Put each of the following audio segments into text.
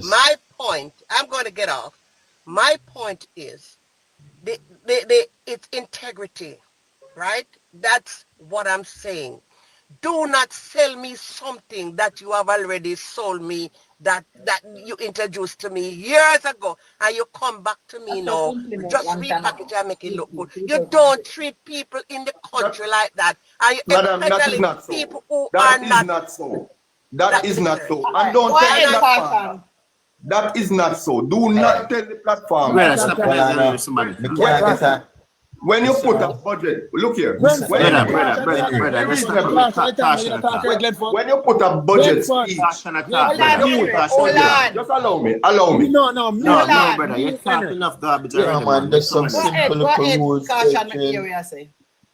My point, I'm going to get off. My point is, it's integrity, right? That's what I'm saying. Do not sell me something that you have already sold me, that you introduced to me years ago, and you come back to me now, just repackage and make it look good. You don't treat people in the country like that, and Madam, that is especially not so. people who That are is not so. That is not so. And don't tell the platform. That is not so. Do not tell the platform. When you put a budget, look here. When you put a budget speech, just allow me. No, brother, you're talking enough garbage. Man, there's some simple rules.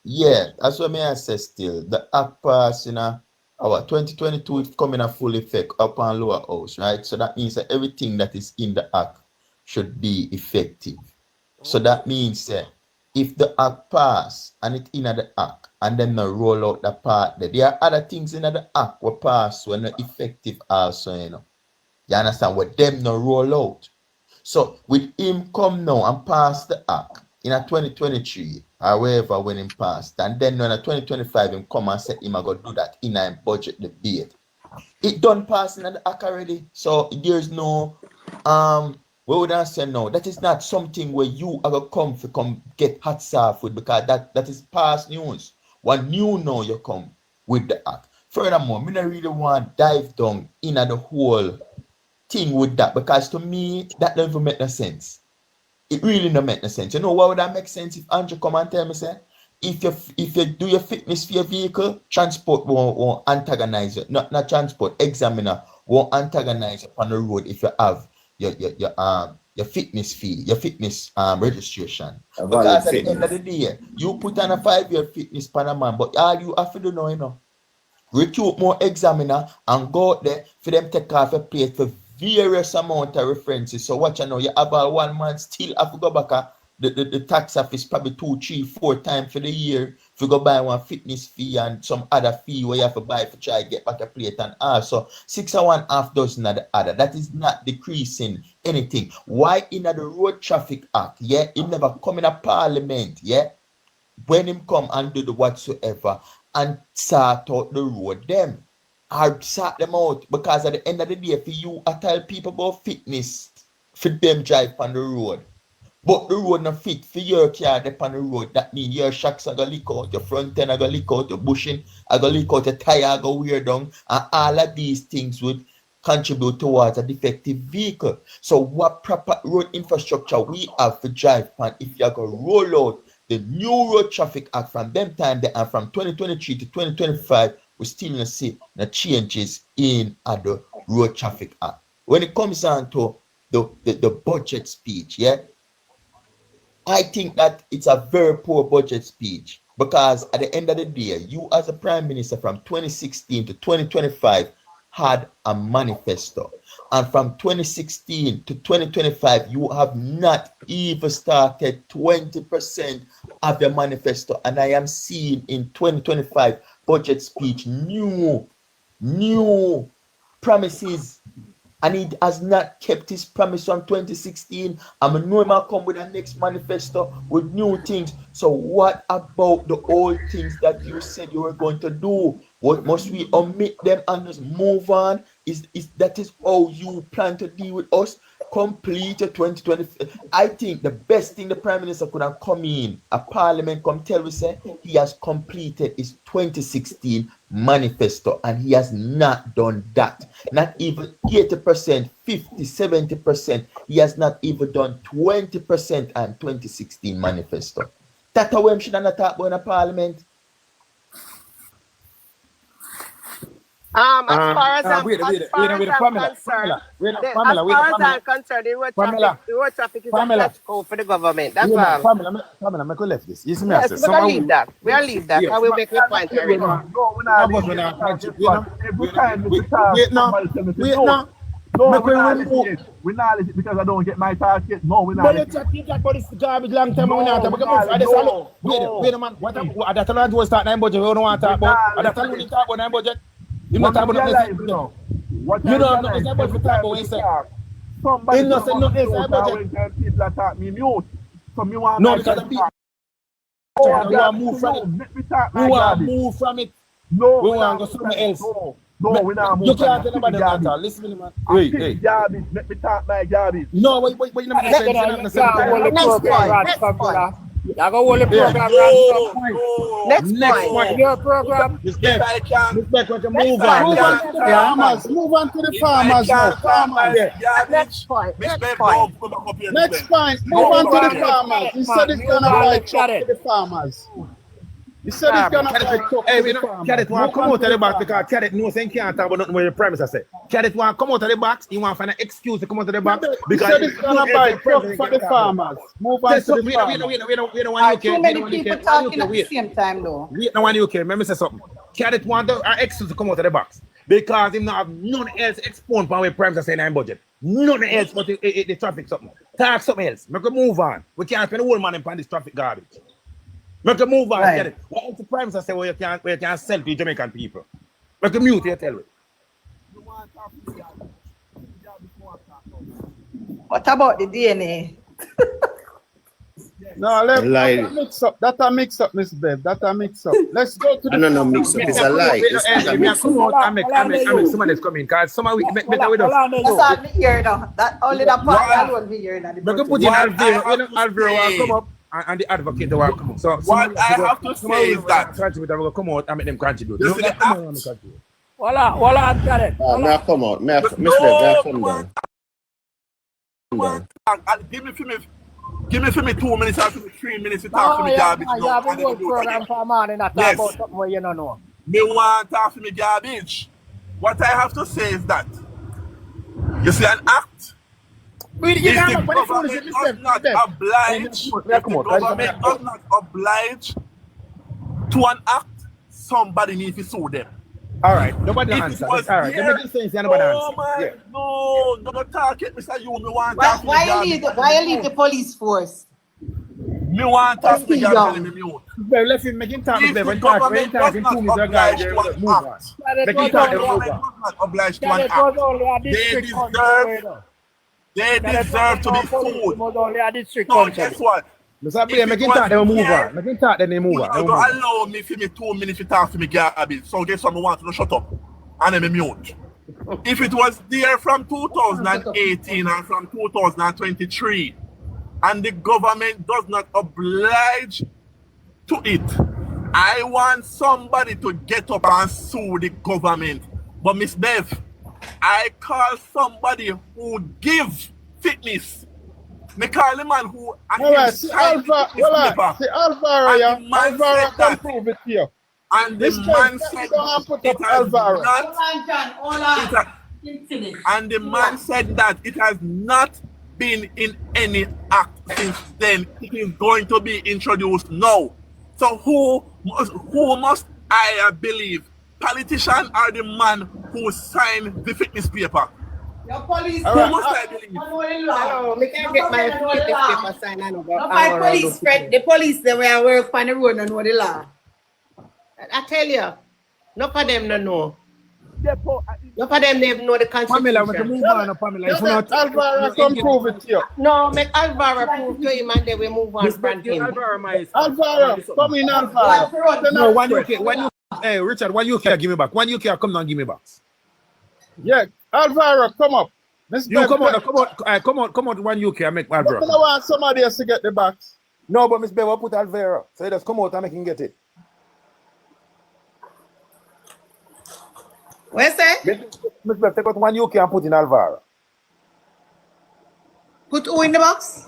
Yeah, that's what I say still. The act pass, our 2022 is coming a full effect up on lower house, right? So that means that everything that is in the act should be effective. So that means if the act pass and it's in the act and then they roll out the part there are other things in the act will pass when they're effective also, You understand? With them no roll out. So with him come now and pass the act in a 2023 or wherever when him passed, and then when a 2025 him come and say him I go do that in a budget debate. It done pass in the act already. So there's no we would say no. That is not something where you are gonna come get hot sauce with, because that is past news. When you know you come with the act. Furthermore, me don't really want to dive down in the whole thing with that, because to me that doesn't make no sense. It really don't make no sense. You know what would that make sense if Andrew come and tell me say, if you do your fitness for your vehicle, transport won't antagonize it. Not transport, examiner won't antagonize it on the road if you have your fitness fee, your fitness registration. Because at the end of the day, you put on a 5-year fitness plan, man, but all you have to do now, recruit more examiner and go out there for them take off a plate for various amount of references. So what you know, you have a 1 month still have to go back the tax office probably 2, 3, 4 times for the year if you go buy one fitness fee and some other fee where you have to buy for try get back a plate and also 6 or 1/2 dozen of the other. That is not decreasing anything. Why in the Road Traffic Act, it never come in a parliament, when him come and do the whatsoever and sort out the road them. Or sort them out, because at the end of the day, for you, I tell people about fitness for them drive on the road. But the road not fit for your car on the road. That means your shocks are going to leak out, your front end are going to leak out, your bushing are going to leak out, your tire are going to wear down, and all of these things would contribute towards a defective vehicle. So what proper road infrastructure we have to drive on if you're going to roll out the new Road Traffic Act from them time there, and from 2023 to 2025, we still not see the changes in the Road Traffic Act. When it comes down to the budget speech, I think that it's a very poor budget speech, because at the end of the day, you as a prime minister from 2016 to 2025 had a manifesto, and from 2016 to 2025 you have not even started 20% of your manifesto, and I am seeing in 2025 budget speech new promises, and he has not kept his promise from 2016. I know him come with the next manifesto with new things. So what about the old things that you said you were going to do? What must we omit them and just move on? That is how you plan to deal with us? Complete 2020. I think the best thing the Prime Minister could have come in a parliament come tell us say he has completed his 2016 manifesto, and he has not done that. Not even 80%, 50, 70%. He has not even done 20% on 2016 manifesto. That's how we should not talk about in a parliament. As far as I'm concerned, the road traffic is a catch code for the government. That's all. Pamela, I could left this. Yes, we're going to leave that. We'll leave that. I will make a point. Wait, we're not because I don't get my target. No, we're not. But you talk about this garbage long time. Wait a man. What that alone was start 9 budget. We don't want to talk about. That alone talk about 9 budget. You not talk about What You I don't know realize it's about every to talk time about we yourself. talk, somebody It doesn't know it's mute, about and when people attack me mute. So me want No, my because friend the people Oh, we want to move from it. Let me talk We my want to garbage. move from it. No, We we want to not go move somewhere from it. else. No, we not You move from can't it. tell nobody Garbage. that. Listen to me, man. I Wait, pick hey. garbage. Let me talk my garbage. No, wait, you never Next said point. you Hold the Next program point. ransom, Next point. brother. You go hold the Yeah. program ransom. Next Next point. point. Your program. Miss Beck, we can Next move point. on. Move on to the farmers. Move on to the farmers now. Farmers. Yeah. Next point. Next point. Next point. Move Move on to on, the let's farmers. get He it, said man. he's Move gonna on, buy let's truck get to it. the farmers. He said he's gonna buy truck to Hey, the you know, farmers. Cadet want Move come on out to of the the box farmers. because Cadet knows he can't talk about nothing with your premise. I say, Cadet want come out of the box. He want to find an excuse to come out of the box He because said he's gonna buy truck for the farmers. Move on to the farmers. We don't want Too many people talking at the same time, though. We don't want UK. Remember say something. Cadet want an excuse to come out of the box because him not have none else explain for our premise saying in budget. Nothing else but the traffic something. Talk something else. Make a move on. We can't spend the whole money on this traffic garbage. Make a move on, Right. get it. What else the primes I say where you can sell to Jamaican people? Make a mute, you tell me. What about the DNA? No, let Lie. that mix up. That a mix up, Miss Bev. That a mix up. Let's go to the No, mix up. It's a lie. It's a mix up. Come out and make someone that's coming. Because some of we make that with us. That's all me hear now. That only that part alone me hear now. Make a put in Alvaro. You know, Alvaro will come up and the advocate will come up. So What I have to say is that contribute will come out and make them contribute. You see the act? Hold on, get it. May I come out? May I come down? Give me 2 minutes or 3 minutes to talk to me garbage. You have a whole program for a man and not talk about something where you don't know. Me want to talk to me garbage. What I have to say is that you see an act. If the government does not oblige, to an act, somebody needs to sue them. All right, nobody If answer. it All was right, there- let me just say nobody No, answer. man, Yeah. no talk it, Mr. You. Me want to talk to me Why garbage. you leave the police force? Me want to talk to me garbage. Me mute. Well, let him make him talk. If When the talk, government when talk, does not in 2 minutes, oblige guy, to move an on. act, Make him the talk, move government on. does not oblige to That an it was act. only a They district council. deserve, they deserve to be It sued. was only a district So council. guess what? Mr. Blair, make him talk, then we move on. Make him talk, then they move You on. don't allow me for me 2 minutes to talk to me garbage. So guess what? I want to shut up and then me mute. If it was there from 2018 and from 2023 and the government does not oblige to it, I want somebody to get up and sue the government. But Miss Bev, I call somebody who give fitness. Me call the man who All right, see Alvaro, yeah. Alvaro can prove it here. and the This man man said don't put it up has Alvaro. not, Hold on, John. Hold it on. has- and the man said that it has not been in any act since then. It is going to be introduced now. So who must I believe? Politician or the man who signed the fitness paper? Your police. Who must I believe? Hello, Me can't get my fitness paper signed and go No, my police friend, the police they were work on the road and know the law. I tell you, none of them don't know. None of them never know the Pamela, we can constitution. move on, Pamela. If you not, Alvaro can prove it here. No, make Alvaro prove to him and then we move on from him. Alvaro, come in, Alvaro. no, one UK, hey, Richard, one UK, give me back. One UK, come down, give me back. Yeah, Alvaro, come up. Miss You Bev, come out, come out, one UK, and make I Alvaro. don't want somebody else to get the box. No, but Miss Bev, put Alvaro. So he just come out and make him get it. Where's that? Miss Bev, take out one UK and put in Alvaro. Put who in the box?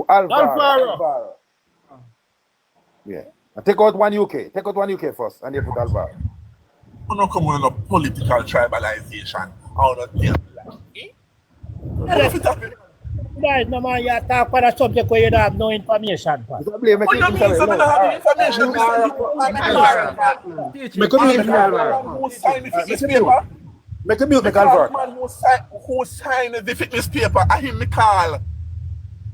Alvaro. Yeah. And take out one UK. Take out one UK first, and then put Alvaro. You don't come on a political tribalization. How not there? Guys, no man, you talk about a subject where you don't have no information. What do you mean? Something have information. Make a mute, Who signed the fitness paper? Make a mute, make The Alvaro. man who signed the fitness paper, I him me call.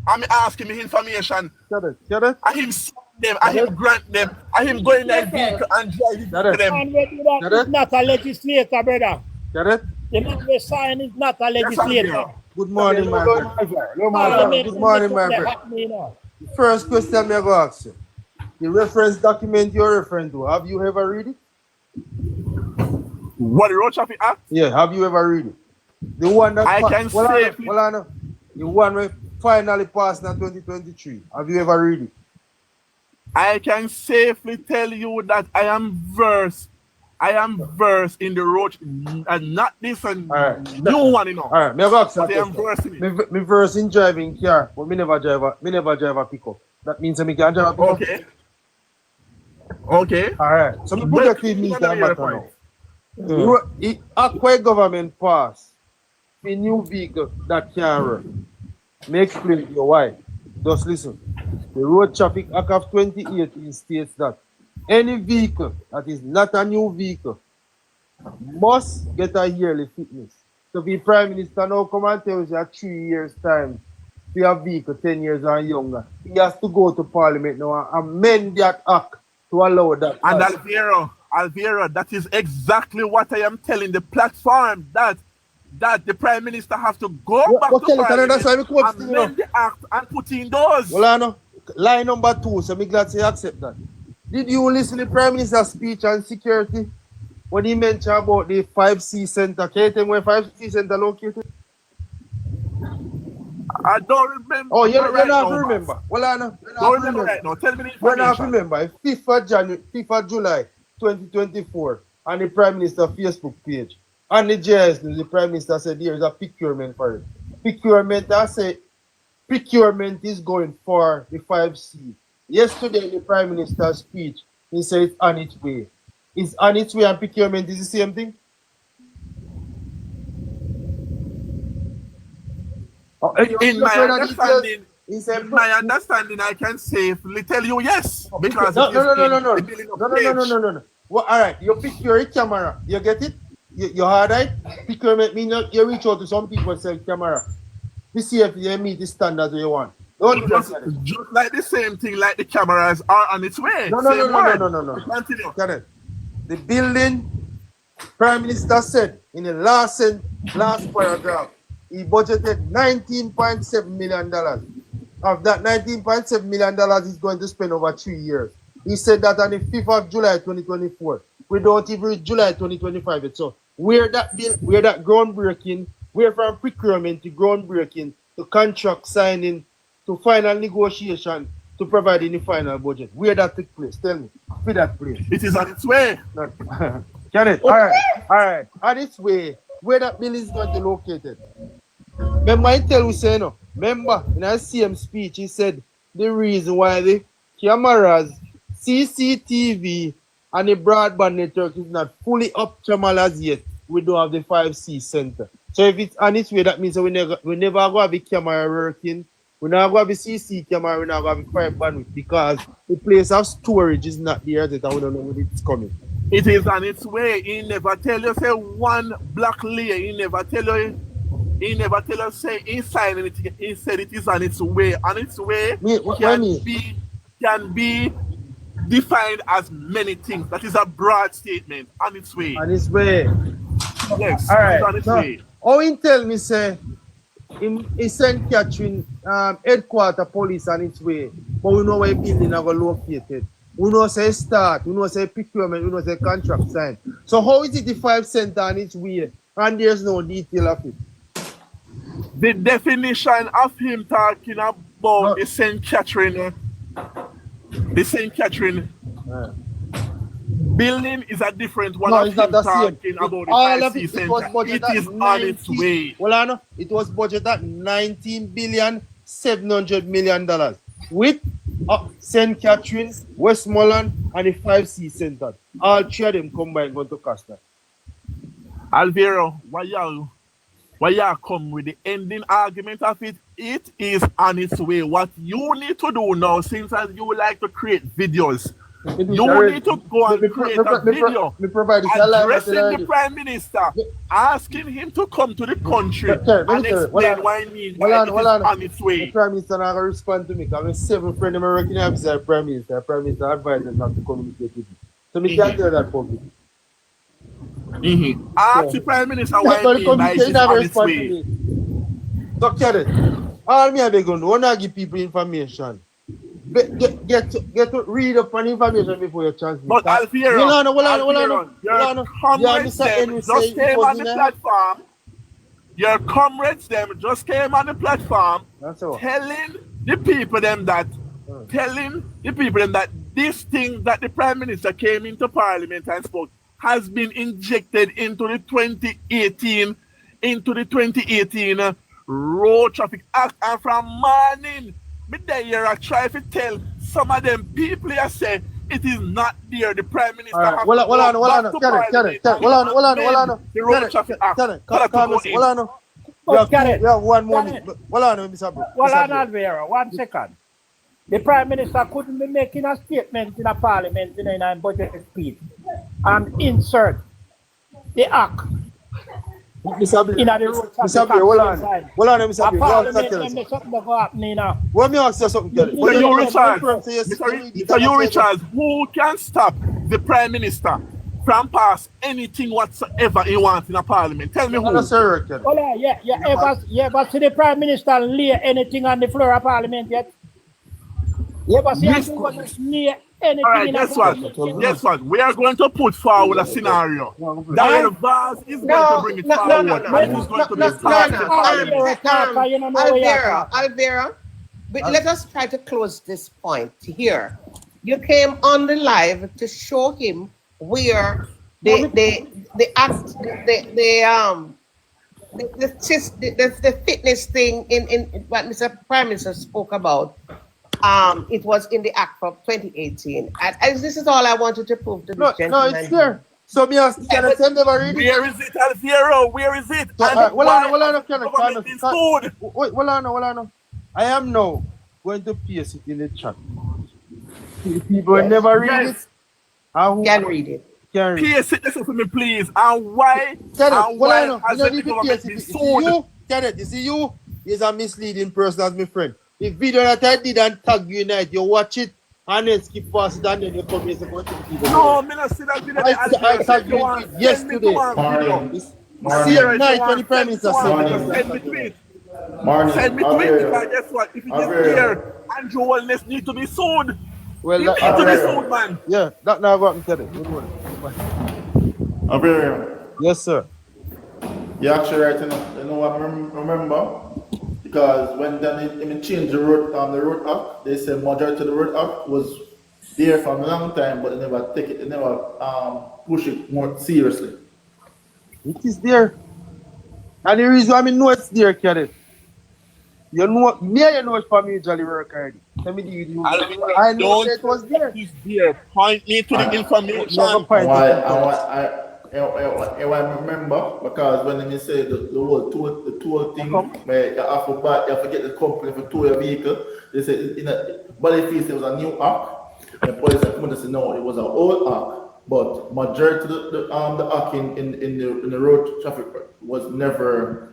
I me ask him information. Get it? I him send them. I him grant them. I him go in that vehicle and drive it to them. And we do that, it's not a legislator, brother. Get it? The man we sign is not a legislator. Good morning, my friend. Good morning, my friend. The first question I go ask you. The reference document you're referring to, have you ever read it? What the Road Traffic Act? Yeah, have you ever read it? The one that I can say the one we finally passed in 2023. Have you ever read it? I can safely tell you that I am versed in the road and not this and new one, you know. All right, me have asked but I am versed in it. Me versed in driving car, but me never drive a pickup. That means I can drive a pickup. Okay. Okay. All right. So me put that in me that matter now. Akwa government pass a new vehicle that can run. Me explain to you why. Just listen. The Road Traffic Act of 2018 states that any vehicle that is not a new vehicle must get a yearly fitness. So the Prime Minister now come and tell us that 3 years time for a vehicle 10 years and younger, he has to go to Parliament now and amend that act to allow that. And Alvaro, that is exactly what I am telling the platform, that the Prime Minister have to go back to Parliament, amend the act and put in those. Well, I know. Line number 2, so I'm glad you accept that. Did you listen to the Prime Minister's speech on security when he mentioned about the 5C Center? Can you tell me where 5C Center located? I don't remember. Oh, you don't remember? Well, I know. Don't remember right now. Tell me the information. I remember. 5th of July 2024 on the Prime Minister Facebook page. On the JS, the Prime Minister said there is a procurement for it. Procurement is going for the 5C. Yesterday, in the Prime Minister's speech, he said it's on its way. It's on its way and procurement is the same thing? In my understanding, I can safely tell you yes. Because no. Well, all right, you pick your camera. You get it? You hard right? Procurement means you reach out to some people and sell camera. We see if you meet the standards you want. Just like the same thing, like the cameras are on its way. No. Continue. The building, Prime Minister said in the last paragraph, he budgeted $19.7 million. Of that $19.7 million is going to spend over 3 years. He said that on the 5th of July 2024. We don't even reach July 2025 yet. So where that groundbreaking, where from procurement to groundbreaking to contract signing to final negotiation to providing the final budget, where that took place? Tell me. Where that place? It is on its way. Can it? All right. On its way. Where that building is going to be located? Remember, I tell you, say no. Remember, in our CM speech, he said the reason why the cameras, CCTV, and the broadband network is not fully optimal as yet, we don't have the 5C Center. So if it's on its way, that means we never go have the camera working. We never go have the CC camera, we never go have the fire bandwidth because the place of storage is not there yet and we don't know when it's coming. It is on its way. He never tell you say one black layer. He never tell you say inside it. He said it is on its way. On its way can be defined as many things. That is a broad statement. On its way. On its way. Yes. All right. On its way. Oh, he tell me say in St. Catherine headquarter police on its way, but we know where building are located. We know say start, we know say procurement, we know say contract sign. So how is it the 5 Center on its way and there's no detail of it? The definition of him talking about the St. Catherine building is a different one. Of him talking about the 5C Center. It is on its way. Well, I know it was budgeted at $19,700,000,000 with St. Catherine, Westmoreland, and the 5C Center. All 3 of them combined going to cost that. Alvaro, why y'all come with the ending argument of it? It is on its way. What you need to do now, since as you like to create videos, you need to go and create a video addressing the Prime Minister, asking him to come to the country and explain why it is on its way. The Prime Minister not going to respond to me because my 7 friends are working officer the Prime Minister. The Prime Minister advised them not to communicate with me. So I can't tell that public. Ask the Prime Minister That's what why I the mean by communication this have a honest way. responsibility. So, Kenneth, all me I beg on, wanna give people information. Get to read up on information before you transmit. But Alfiero, your Yeah, comrades Mr. them Henry just say it came was on in the there. platform. Your comrades them just came on the platform That's all. telling the people them that this thing that the Prime Minister came into Parliament and spoke has been injected into the 2018 Road Traffic Act, and from morning me there I try to tell some of them people here say it is not there. The Prime Minister All right. has to go back to Parliament and amend the Road Traffic Act. We have 1 moment. Hold on, Mr. Bro. Well, Alvera, 1 second. The Prime Minister couldn't be making a statement in a Parliament in a budget speech and insert the act Mr. in the road Mr. Hold on. Hold on, Mr. A Parliament, there's something that go happen now. Let me ask you something, Kelly. Mr. U. Richards, who can stop the Prime Minister from pass anything whatsoever he wants in a Parliament? Tell me who. Well, ever see the Prime Minister lay anything on the floor of Parliament yet? You ever see him lay anything right, in guess what? We are going to put forward a scenario. That Vaz is going to bring it forward. And it's going to be Alvera, but let us try to close this point here. You came on the live to show him where the fitness thing in what Mr. Prime Minister spoke about. It was in the Act of 2018. And this is all I wanted to prove to this gentleman. No, it's there. So me ask, can I send them already? Where is it, Alfiero? Where is it? Hold on. I am now going to paste it in the chat. People never read it. Can read it. Paste it, listen to me, please. And why has the government been sold? Kenneth, you see you is a misleading person as my friend. The video that I did and tag you night, you watch it and then skip past it and then you come here to people. No, me not see that video. I tagged you yesterday. See at night when the Prime Minister said send me tweet. Send me tweet because guess what? If it is there, Andrew Wellness need to be sold. Well, you need to be sold, man. Yeah, that now got me today. Good morning. Yes, sir. You actually right, you know what I remember? Because when they changed the road act, they said majority of the road act was there for a long time, but they never push it more seriously. It is there. And the reason I know it's there, Kenneth. You know it's for me usually work already. Let me give you. I know it was there. It's there. Point me to the information. I remember because when they say the whole tour thing, where you have to get the company for tow your vehicle, they say in a Boniface it was a new act, and police have come to say no, it was an old act. But majority of the act in the road traffic was never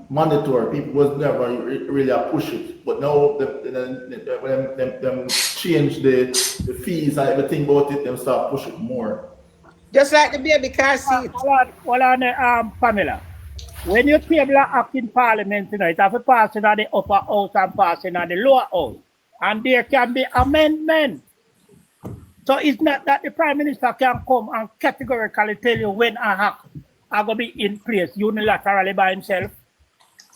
mandatory. People was never really a push it. But now them change the fees and everything about it, them start pushing more. Just like the baby car seat. Hold on, Pamela. When you table an act in Parliament, you know, it have to pass in the upper house and pass in the lower house. And there can be amendment. So it's not that the Prime Minister can come and categorically tell you when a act are going to be in place unilaterally by himself.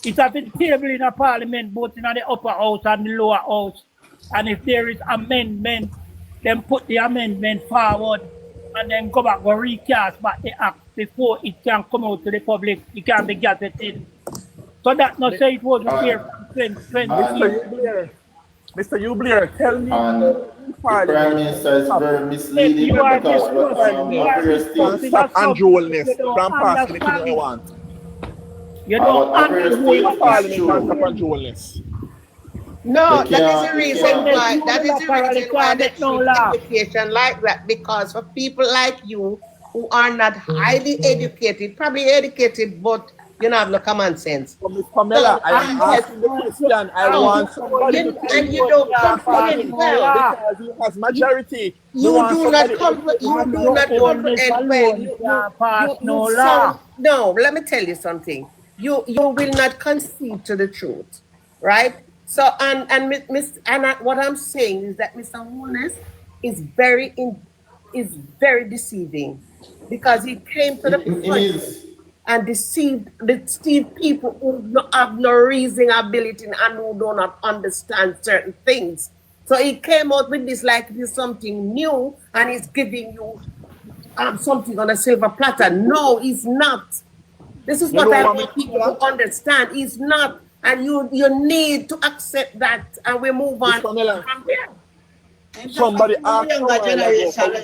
It's have to table in a Parliament, both in the upper house and the lower house. And if there is amendment, then put the amendment forward. And then go back and recast back the act before it can come out to the public. It can be gazetted. So that not say it wasn't here from 2020. Mr. Ubler, tell me. The Prime Minister is very misleading because stop Andrew Wellness from passing anything you want. You don't Parliament stop Andrew Wellness. No, that is the reason why. That is the reason why they treat education like that. Because for people like you who are not highly educated, probably educated, but You don't have no common sense. So, Miss Pamela, I am asking the question. I want somebody to take and you don't comprehend well. because he has majority. You do not comprehend well. No, let me tell you something. You will not concede to the truth, right? So what I'm saying is that Mr. Holness is very deceiving because he came to the front and deceived people who have no reasoning ability and who do not understand certain things. So he came out with this like this something new and he's giving you something on a silver platter. No, he's not. This is what I want people to understand. He's not. And you need to accept that and we move on from there. Somebody asked Somebody asked how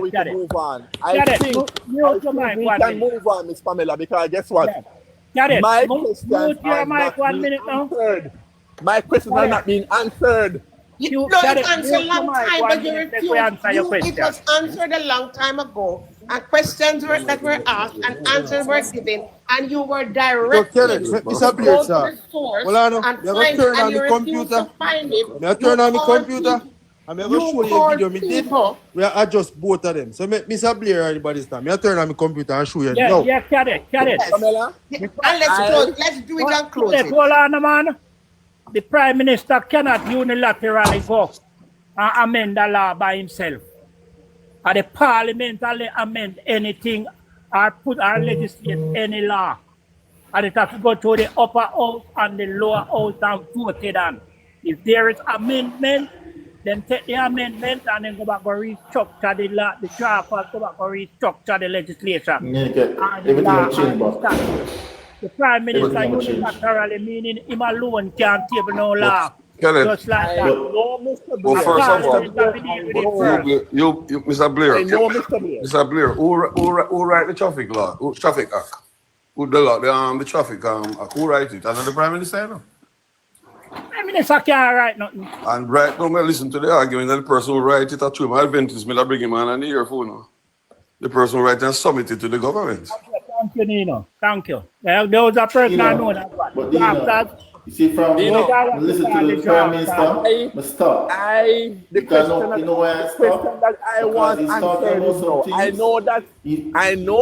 we can move on. I think we can move on, Miss Pamela, because guess what? My questions are not being answered. My questions are not being answered. You answered a long time, but you refused. It was answered a long time ago, and questions that were asked and answers were given, and you were directed to go to the source and find it, and you refused to find it. May I turn on the computer? I'm going to show you a video me did. We adjust both of them. So, Mr. Blair, anybody's time. I turn on my computer and show you. Yeah, got it. Pamela? And let's do it and close it. Hold on, man. The Prime Minister cannot unilaterally go and amend the law by himself. Or the Parliament will amend anything or put or legislate any law. And it has to go to the upper house and the lower house and vote it on. If there is amendment, then take the amendment and then go back and restructure the law, the draft, and go back and restructure the legislation. The Prime Minister unilaterally, meaning him alone can't table no law. Just like that. Well, first of all, Mr. Blair, Mr. Blair, who write the traffic law, traffic act? Who the law, the traffic act, who write it? And the Prime Minister, no? Prime Minister can't write nothing. And right now, I listen to the argument that the person who write it at home. My advantage, I bring him on the earphone now. The person who write it and submit it to the government. Thank you, Nino. Thank you. There was a person I know that. But you see, from listen to the Prime Minister, but stop. Because you know why I stop? That I want answered. I know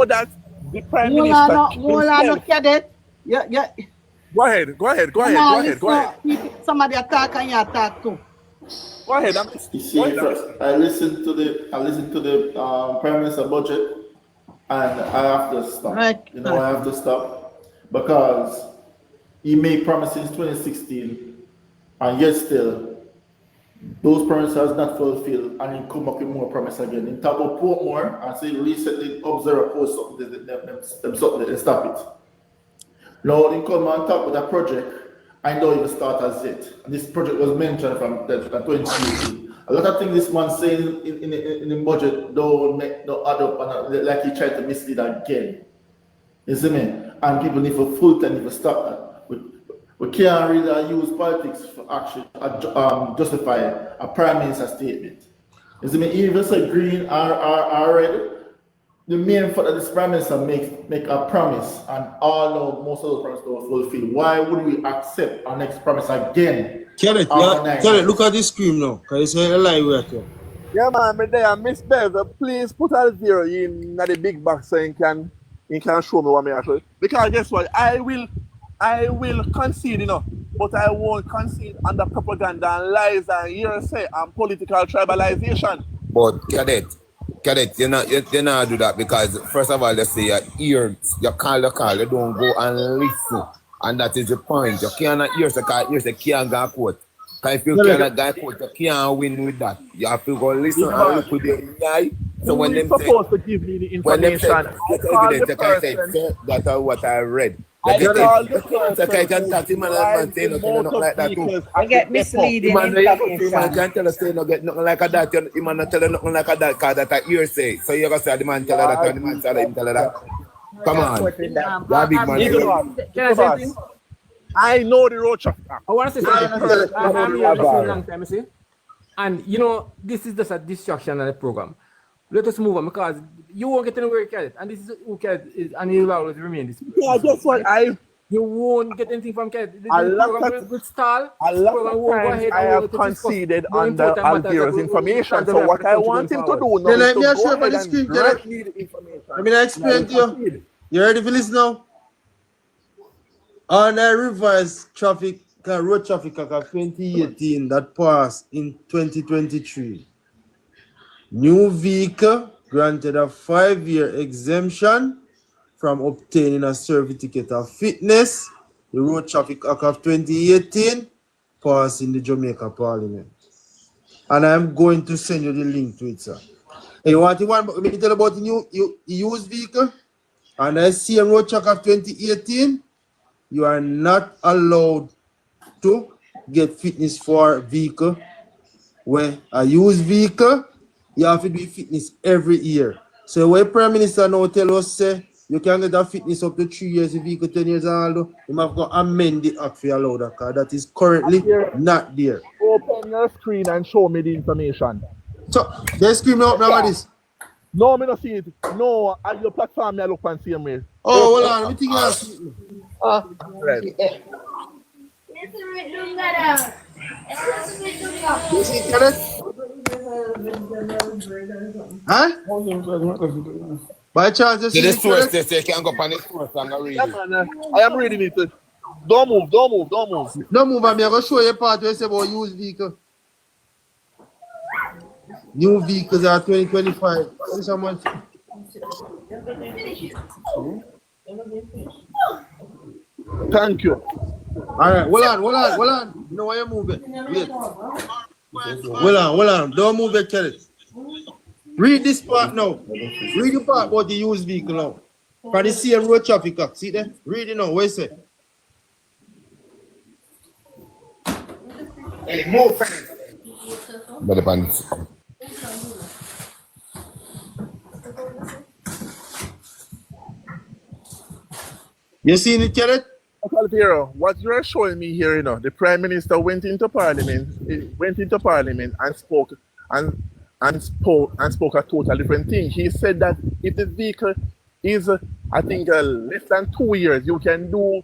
that the Prime Minister. Yeah. Go ahead. Somebody attack and you attack too. Go ahead. You see, I listened to the Prime Minister budget, and I have to stop. Right. You know, I have to stop because he made promises in 2016, and yet still those promises are not fulfilled, and he come up with more promise again. In talk about Portmore, and say recently observer post something them stop it. Now they come on top with a project. I know it will start as it. This project was mentioned from 2018. A lot of things this man saying in the budget don't add up, and like he tried to mislead again. You see me? And people need for full time to stop that. We can't really use politics for actually justify a prime minister statement. You see me? Even say green are red. The main fact that this prime minister make a promise and all know most of those promises don't fulfill. Why would we accept our next promise again? Kenneth, look at this screen now. Because it's a lie right here. Yeah, man, but there, Miss Bev, please put a 0 in the big box so you can show me what me actually. Because guess what? I will concede, but I won't concede under propaganda and lies and hearsay and political tribalization. But Cadet, you not do that because first of all, they say you call the call, you don't go and listen. And that is the point. You cannot hear the call, you can't go quote. Because if you cannot go quote, you can't win with that. You have to go listen and look with your eye. So when them supposed to give me the information, that's what I read. I get misleading information. Man can't tell us say no get nothing like that. You man not tell nothing like that because that a hearsay. So you gonna say the man tell her that and the man tell her that. Come on. That big man. Can I say something? I know the road traffic. I want to say something. I'm here for a long time, you see. And this is just a distraction of the program. let us move on because you won't get anywhere, Cadet. And this is who Cadet is, and he will always remain this. Yeah, that's what you won't get anything from Cadet. A lot of times I have conceded on the Algiers information. So what I want him to do now is to go ahead and grant me the information. Let me explain to you. You ready for this now? On a revised traffic, road traffic act of 2018 that passed in 2023. New vehicle granted a 5-year exemption from obtaining a certificate of fitness. The Road Traffic Act of 2018 passed in the Jamaica Parliament. And I'm going to send you the link to it, sir. Hey, you want to let me tell you about the new used vehicle? And I see a Road Traffic of 2018, you are not allowed to get fitness for a vehicle. Where a used vehicle, you have to do fitness every year. So when Prime Minister now tell us, say, you can get that fitness up to 3 years, if vehicle 10 years old, you have to amend the act for allow that car. That is currently not there. Open your screen and show me the information. So, they scream out now this. No, I don't see it. No, at your platform, I look and see me. Oh, hold on, let me think right. You see it, huh? By chance, you see this source, it? they can go on the source and read it. I am reading it. Don't move. Don't move, I'm going to show you a part where you say about used vehicle. New vehicles are 2025. Thank so much. Thank you. All right, hold on. You know why you move it? Wait. Hold on. Don't move it, Kelly. Read this part now. Read the part about the used vehicle now. For the same road traffic act. See there? Read it now. What is it? Hey, move. You seen it, Kelly? What you're showing me here, you know, the Prime Minister went into Parliament and spoke a total different thing. He said that if the vehicle is, I think, less than 2 years, you can do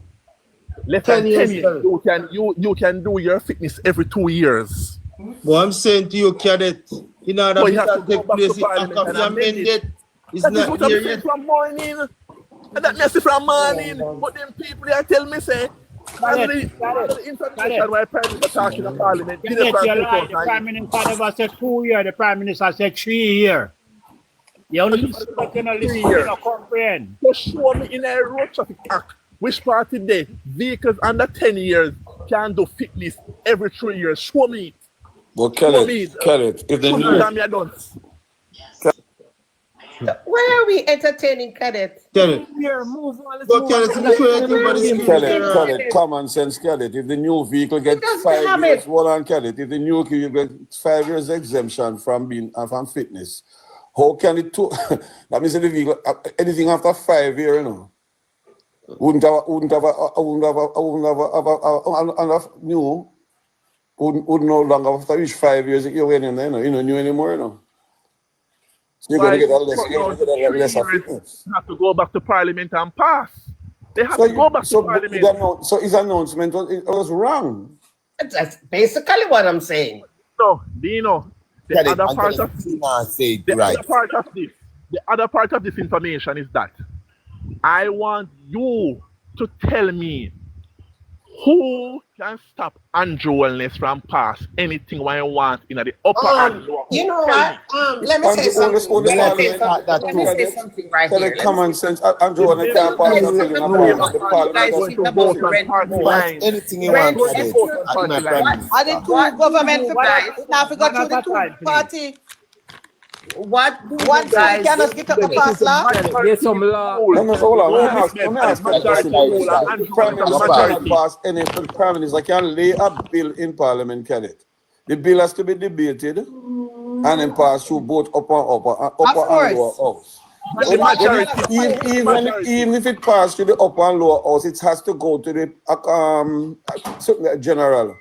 less than 10 years. You can do your fitness every 2 years. Well, I'm saying to you, Cadet, in order for that to take place, it has to be amended. It's not here yet. From morning. And that message from morning, but them people they tell me say, the information why Prime Minister talking in Parliament. The Prime Minister never said 2 years. The Prime Minister said 3 years. You only listen, but you don't listen, you don't comprehend. So show me in a road traffic act which part today vehicles under 10 years can do fitness every 3 years. Show me it. Well, Khaled, if the new... Why are we entertaining Cadet? Cadet, common sense, Cadet. If the new vehicle gets 5 years, hold on, Cadet. If the new vehicle gets 5 years exemption from being from fitness, how can it that means the vehicle anything after 5 years, you know, wouldn't no longer after each 5 years you're waiting, you know, new anymore, you know. So you're gonna get a less of fitness. Have to go back to Parliament and pass. They have to go back to Parliament. So his announcement was wrong. That's basically what I'm saying. No, Dino. The other part of this information is that I want you to tell me who can stop Andrew Wellness from pass anything I want in the upper and lower. You know what? Let me say something. Let me say something right here. Common sense. Andrew Wellness can't pass anything you want. Are the two government guys? Now we got to the two party. What do one guys cannot get up the pass law? There's some law. Hold on. The Prime Minister can lay a bill in Parliament, can it? The bill has to be debated and then pass through both upper and lower house. Even if it passes to the upper and lower house, it has to go to the general.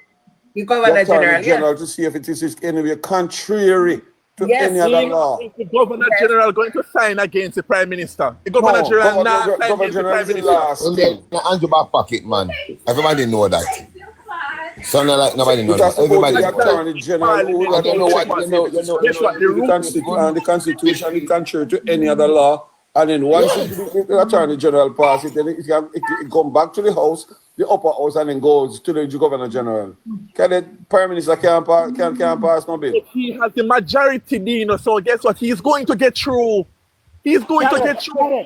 You go to the general to see if it is anyway contrary to any other law. Is the Governor General going to sign against the Prime Minister? The Governor General not sign against the Prime Minister. Andrew back pocket, man. Everybody know that. So nobody knows. Because Everybody the Attorney General who I don't know what the Constitution is contrary to any other law. And then once the Attorney General passes it, then it come back to the House, the upper house, and then goes to the Governor General. Can the Prime Minister can't pass no bill? He has the majority, Dino, so guess what? He's going to get through. He's going to get through.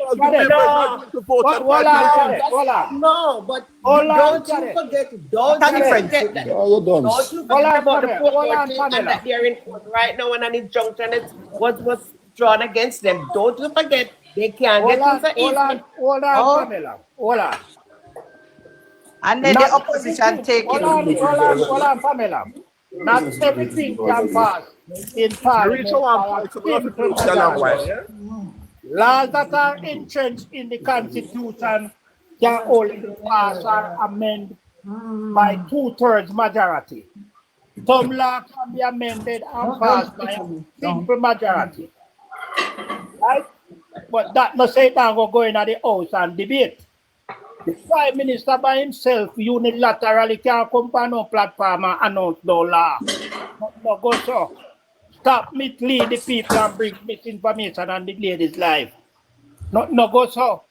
No, but don't you forget, don't you forget about the court and that they're in court right now and an injunction was drawn against them. Don't you forget, they can't get into the easement. Hold on, Pamela. Hold on. And then the opposition take it. Hold on, Pamela. Not everything can pass in Parliament. Laws that are entrenched in the Constitution can only pass or amend by 2/3 majority. Some laws can be amended and passed by a simple majority. Right? But that no say that go in at the House and debate. The Prime Minister by himself unilaterally can't come on no platform and announce no law. No go so. Stop mislead the people and bring misinformation and delay this life. No go so.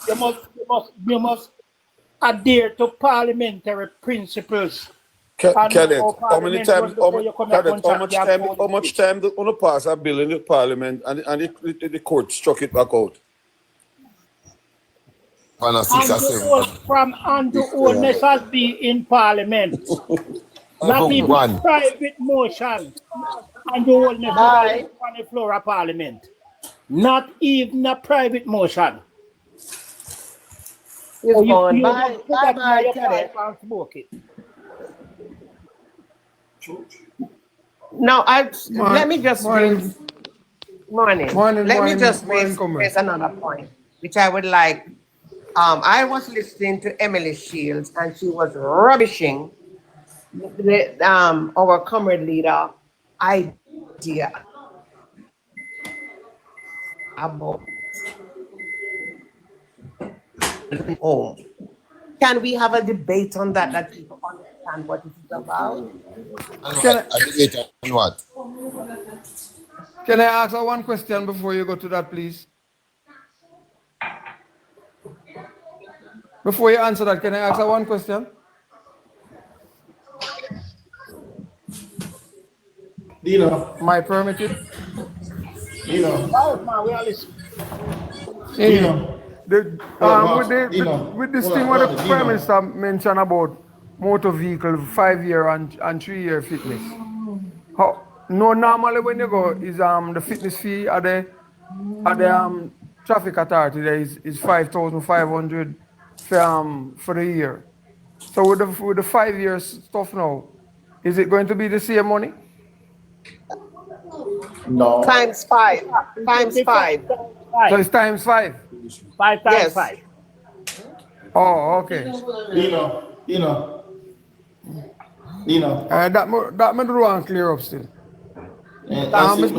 You must adhere to parliamentary principles. Kenneth, how much time do you pass a bill in the Parliament and the court struck it back out? From Andrew Oldness has been in Parliament. Not even private motion. Andrew Oldness has been on the floor of Parliament. Not even a private motion. Now, let me just raise another point, which I would like. I was listening to Emily Shields, and she was rubbishing our comrade leader idea about home. Can we have a debate on that people understand what it is about? Can I ask one question before you go to that, please? Before you answer that, can I ask one question? Dino. My permitted? Dino. With this thing what the Prime Minister mentioned about motor vehicle 5-year and 3-year fitness. Normally when you go is the fitness fee at the traffic authority there is 5,500 for the year. So with the 5 years stuff now, is it going to be the same money? No. Times 5. Times 5. So it's times 5. 5 times 5. Oh, okay. Dino. That may do and clear up still. Mr.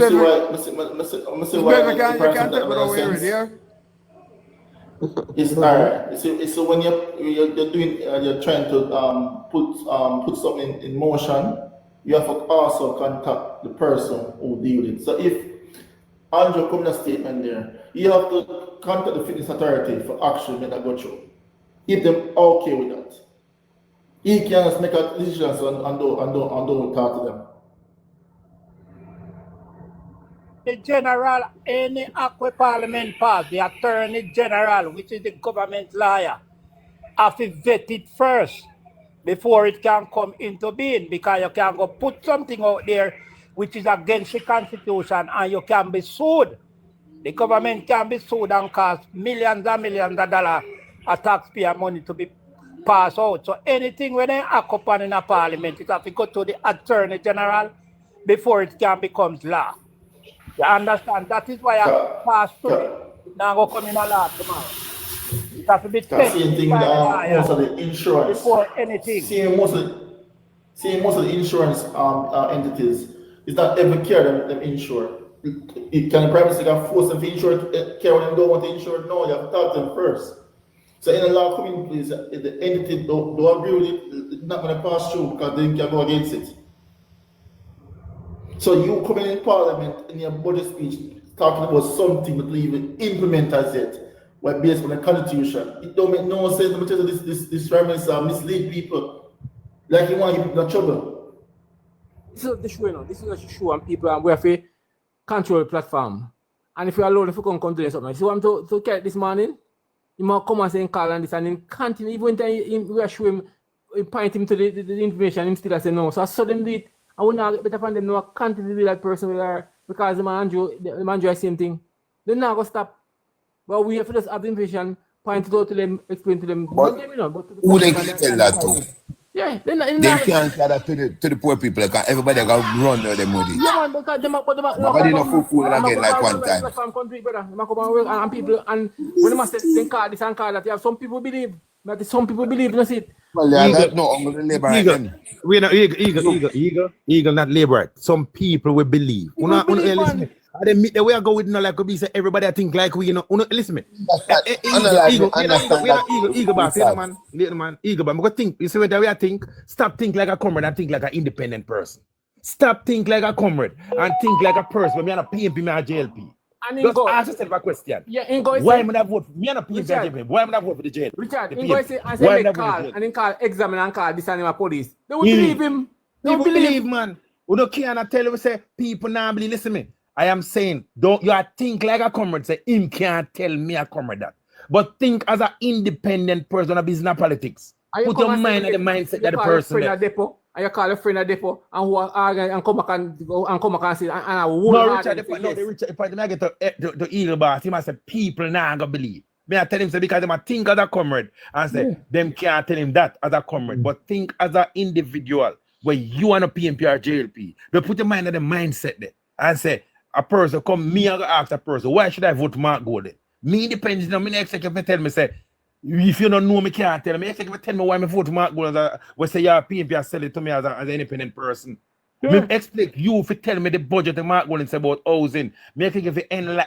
It's alright. So when you're trying to put something in motion, you have to also contact the person who deal with it. So if Andrew comes in a statement there, you have to contact the fitness authority for actually make that go through. If them okay with that, he can just make a decision and don't talk to them. The general, any Aqua Parliament pass, the Attorney General, which is the government lawyer, have to vet it first before it can come into being, because you can go put something out there which is against the Constitution and you can be sued. The government can be sued and cost millions and millions of dollars of taxpayer money to be passed out. So anything when they act upon in a Parliament, it has to go to the Attorney General before it can become law. You understand? That is why I pass today. Now go come in a law tomorrow. It has to be tested by most of the insurance before anything. See most of the insurance entities, It's not every care them insure. It can the prime minister can force them to insure care when they don't want to insure? No, you have to talk to them first. So in the law coming in place, if the entity don't agree with it, it's not going to pass through because they can go against it. So you coming in Parliament in your budget speech talking about something that we even implement as yet, well, based on the Constitution. It don't make no sense to tell you this prime minister mislead people like you want to get people in trouble. This is the show, you know. This is the show, and people, and we have to control the platform. And if you allow them to come to something, see what I'm to carry this morning? You might come and say call and this and then continue. Even when we show him, point him to the information, him still say no. So I saw them do it. I would not get better from them no continue to be that person with her because the man do the same thing. They're not gonna stop. But we have to just have the information, point it out to them, explain to them. But who they can tell that to? Yeah, they can't tell that to the poor people because everybody got run out them money. Yeah, man, because them nobody no fool again like one time. And people, and when they say they call this and call that, you have some people believe. But some people believe, that's it. Well, yeah, that's not labor right. We're not eagle, not labor right. Some people will believe. Listen me. I didn't meet the way I go with no like we say everybody I think like we you know. Listen me. Eagle boss, little man, eagle boss. I think you see what the way I think. Stop think like a comrade and think like an independent person. Stop think like a comrade and think like a person. But me and a PNP, me and a JLP. Just ask yourself a question. Yeah, why am I vote for me and a PNP? Why am I vote for the jail? Richard, I say call and then call examine and call this animal police. They will believe him. They will believe, man. We don't can't tell you say people now believe. Listen me. I am saying, don't you think like a comrade say him can't tell me a comrade that. But think as an independent person of business politics. Put your mind in the mindset that the person and you call a friend at depot and who are and come back and say and I will no Richard if I get the eagle boss, he must say people now gonna believe. Me I tell him say because they might think as a comrade and say them can't tell him that as a comrade, but think as an individual where you are a PNP or JLP. They put your mind in the mindset there and say a person come me and ask a person why should I vote Mark Golden? Me independent, no me executive tell me say if you don't know me can't tell me. Executive tell me why me vote Mark Golden we say you're PNP and sell it to me as an independent person. Me expect you if you tell me the budget of Mark Golden say about housing. Me executive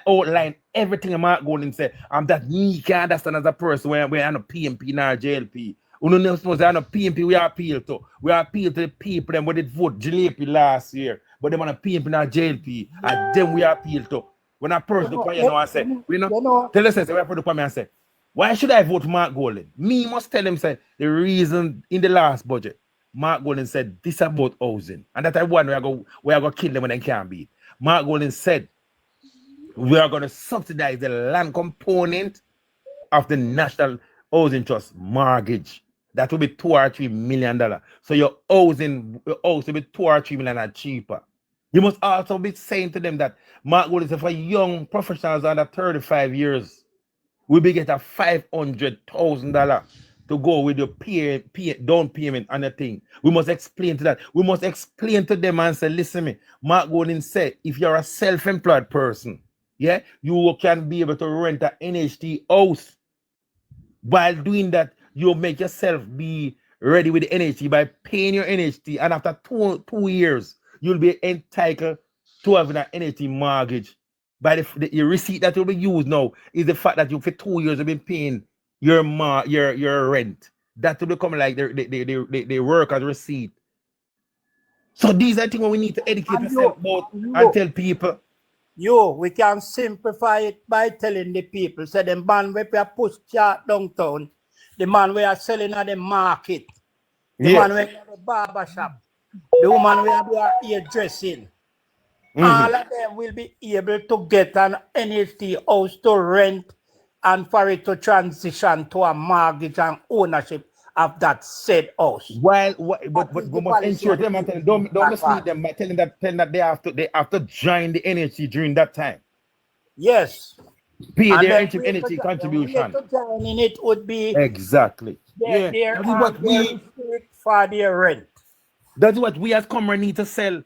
outline everything Mark Golden say that me can't understand as a person where I'm a PNP nor JLP. We don't suppose I'm a PNP we appeal to. We appeal to the people them who did vote JLP last year. But them on a PNP now JLP, and them we appeal to. When a person come here now and say, tell us, say, we come and say, why should I vote Mark Golden? Me must tell him, say, the reason in the last budget, Mark Golden said this about housing. And that I one we are going to kill them when they can't beat. Mark Golden said, we are going to subsidize the land component of the National Housing Trust mortgage. That will be $2 or $3 million. So your housing will also be $2 or $3 million cheaper. You must also be saying to them that Mark Golden said for young professionals under 35 years, we be get a $500,000 to go with your down payment and the thing. We must explain to that. We must explain to them and say, listen me, Mark Golden said, if you're a self-employed person, yeah, you can be able to rent an NHT house. While doing that, you make yourself be ready with the NHT by paying your NHT, and after two years, you'll be entitled to having an NHT mortgage. By the receipt that will be used now is the fact that you for 2 years have been paying your rent. That will become like they work as receipt. So these are things we need to educate ourselves about and tell people. We can simplify it by telling the people. So the man we push chart downtown, the man we are selling at the market, the man we have a barber shop, the woman we have hairdressing. All of them will be able to get an NFT house to rent and for it to transition to a mortgage and ownership of that said house. But we must ensure them and tell them, don't mislead them by telling that they have to join the NFT during that time. Yes. Pay their NFT contribution. To join in it would be exactly. That's what we for their rent. That's what we as comrades need to sell.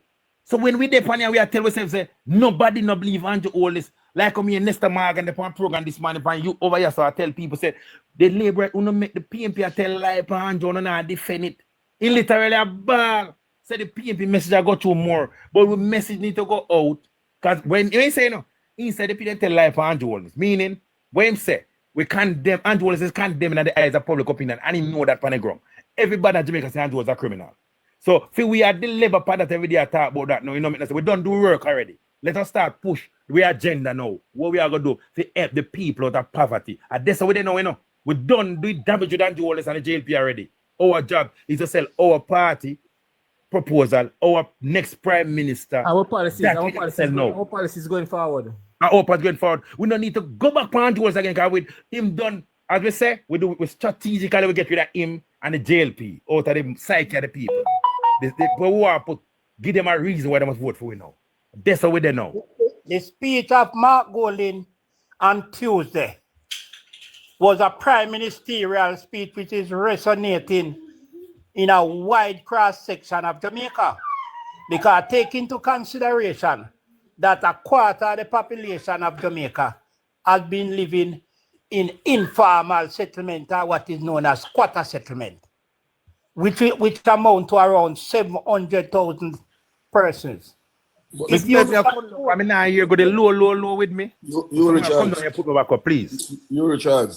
So when we depend here, we are telling ourselves, say, nobody no believe Andrew all this. Like me and Nesta Morgan, the program this morning, and you over here, so I tell people, say, the labor who make the PNP I tell lie upon Andrew and I defend it. In literally a ball. say the PNP message I got through more, but the message need to go out. Because when he say no, he said the PNP tell lie for Andrew Holness. Meaning, when he say we condemn Andrew Holness is condemning at the eyes of public opinion, and he know that on the ground. Everybody in Jamaica say Andrew was a criminal. So if we are the labor part that every day I talk about that now, you know, we don't do work already. Let us start push the agenda now. What we are gonna do to help the people out of poverty. And that's what they know, you know. We don't do damage to Andrew Holness and the JLP already. Our job is to sell our party proposal, our next prime minister. Our policies going forward. Our policies going forward. We don't need to go back to Andrew Holness again, because with him done, as we say, we strategically we get rid of him and the JLP out of the psyche of the people. But we want to give them a reason why they must vote for we now. That's how we they know. The speech of Mark Golding on Tuesday was a prime ministerial speech which is resonating in a wide cross-section of Jamaica. Because take into consideration that a quarter of the population of Jamaica has been living in informal settlement, or what is known as squatter settlement, which amount to around 700,000 persons. If you I mean, now you go the low with me. You Richard. Come down here, put me back up, please. You Richard.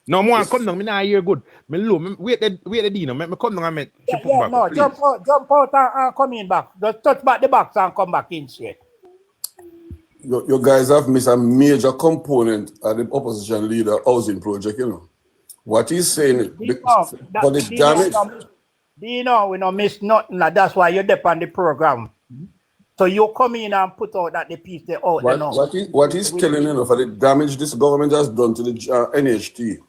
No more, come down. Me now hear good. Me low. Wait the Dino. Me come down and make. No, jump out and come in back. Just touch back the box and come back in straight. You guys have missed a major component of the opposition leader housing project, you know. What he's saying, for the damage. Dino, we don't miss nothing. That's why you're there on the program. So you come in and put out that the piece they out. What he's telling you for the damage this government has done to the NHT.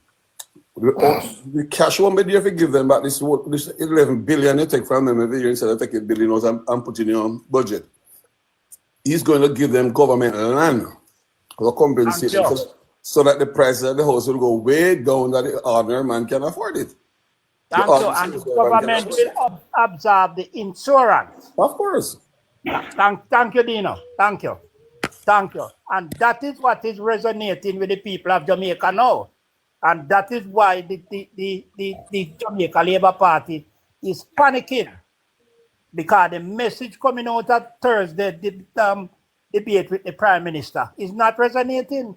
The cash won't be there if you give them back this 11 billion you take from them every year instead of taking $1 billion and putting it on budget. He's going to give them government land to compensate so that the price of the house will go way down that the ordinary man can afford it. And the government will absorb the insurance. Of course. Thank you, Dino. Thank you. And that is what is resonating with the people of Jamaica now. And that is why the Jamaica Labour Party is panicking. Because the message coming out at Thursday, the debate with the Prime Minister, is not resonating.